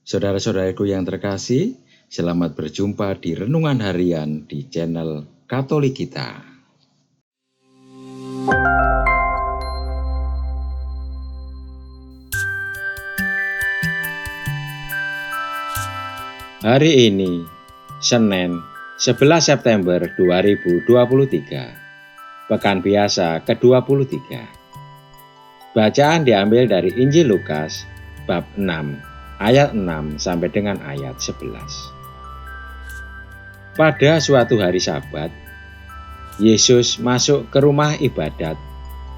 Saudara-saudaraku yang terkasih, selamat berjumpa di Renungan Harian di channel Katolik kita. Hari ini, Senin, 11 September 2023, Pekan Biasa ke-23. Bacaan diambil dari Injil Lukas, bab 6, ayat 6 sampai dengan ayat 11. Pada suatu hari Sabat, Yesus masuk ke rumah ibadat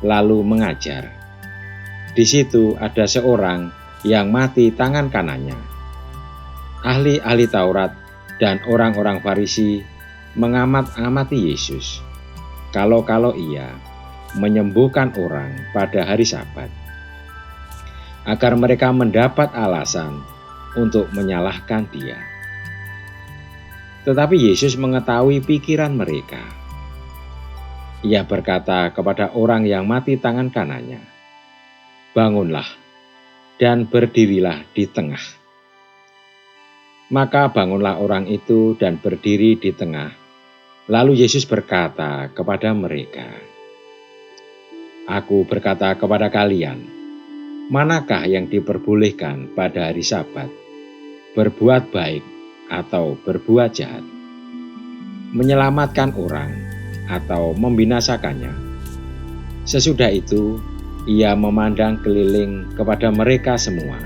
lalu mengajar. Di situ ada seorang yang mati tangan kanannya. Ahli-ahli Taurat dan orang-orang Farisi mengamat-amati Yesus kalau ia menyembuhkan orang pada hari Sabat, agar mereka mendapat alasan untuk menyalahkan dia. Tetapi Yesus mengetahui pikiran mereka. Ia berkata kepada orang yang mati tangan kanannya, "Bangunlah dan berdirilah di tengah." Maka bangunlah orang itu dan berdiri di tengah. Lalu Yesus berkata kepada mereka, "Aku berkata kepada kalian, manakah yang diperbolehkan pada hari Sabat, berbuat baik atau berbuat jahat, menyelamatkan orang atau membinasakannya?" Sesudah itu, ia memandang keliling kepada mereka semua,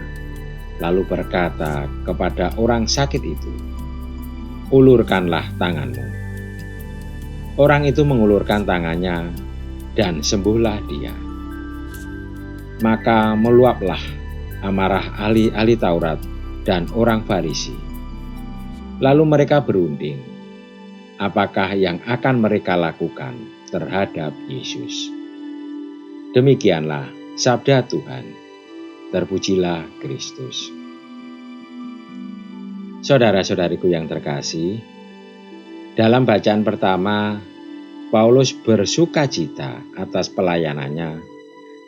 lalu berkata kepada orang sakit itu, "Ulurkanlah tanganmu." Orang itu mengulurkan tangannya dan sembuhlah dia. Maka meluaplah amarah ahli-ahli Taurat dan orang Farisi. Lalu mereka berunding, apakah yang akan mereka lakukan terhadap Yesus. Demikianlah sabda Tuhan. Terpujilah Kristus. Saudara-saudariku yang terkasih, dalam bacaan pertama, Paulus bersukacita atas pelayanannya,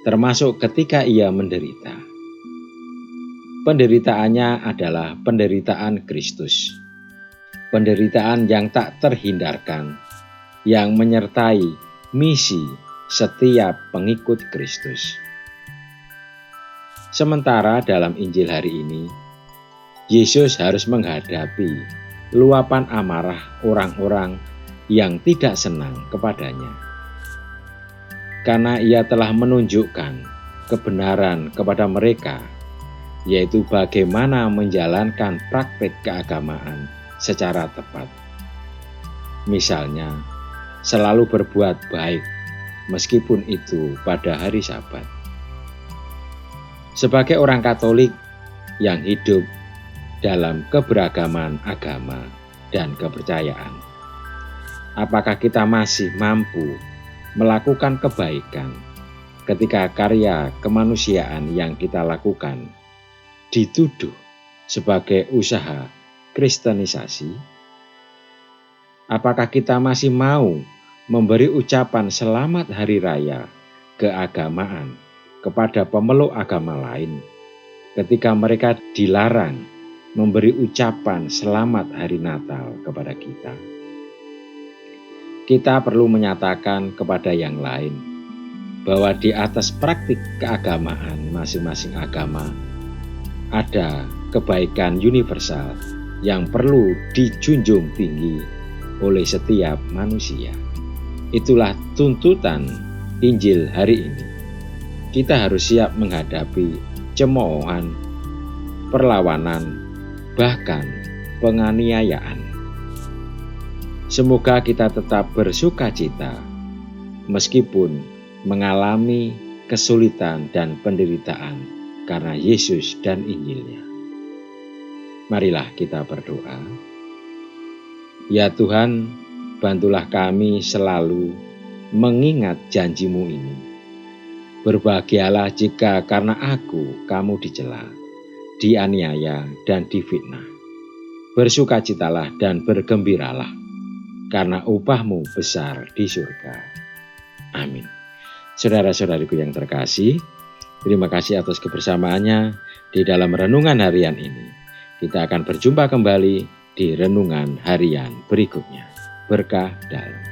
termasuk ketika ia menderita. Penderitaannya adalah penderitaan Kristus. Penderitaan yang tak terhindarkan, yang menyertai misi setiap pengikut Kristus. Sementara dalam Injil hari ini, Yesus harus menghadapi luapan amarah orang-orang yang tidak senang kepadanya. Karena ia telah menunjukkan kebenaran kepada mereka, yaitu bagaimana menjalankan praktik keagamaan secara tepat. Misalnya, selalu berbuat baik meskipun itu pada hari Sabat. Sebagai orang Katolik yang hidup dalam keberagaman agama dan kepercayaan, apakah kita masih mampu melakukan kebaikan ketika karya kemanusiaan yang kita lakukan dituduh sebagai usaha kristenisasi? Apakah kita masih mau memberi ucapan selamat hari raya keagamaan kepada pemeluk agama lain ketika mereka dilarang memberi ucapan selamat hari Natal kepada kita? Kita perlu menyatakan kepada yang lain bahwa di atas praktik keagamaan masing-masing agama ada kebaikan universal yang perlu dijunjung tinggi oleh setiap manusia. Itulah tuntutan Injil hari ini. Kita harus siap menghadapi cemoohan, perlawanan, bahkan penganiayaan. Semoga kita tetap bersukacita meskipun mengalami kesulitan dan penderitaan karena Yesus dan Injilnya. Marilah kita berdoa. Ya Tuhan, bantulah kami selalu mengingat janji-Mu ini. Berbahagialah jika karena aku kamu dicela, dianiaya dan difitnah. Bersukacitalah dan bergembiralah, karena upah-Mu besar di surga. Amin. Saudara-saudariku yang terkasih, terima kasih atas kebersamaannya di dalam renungan harian ini. Kita akan berjumpa kembali di renungan harian berikutnya. Berkah dalam.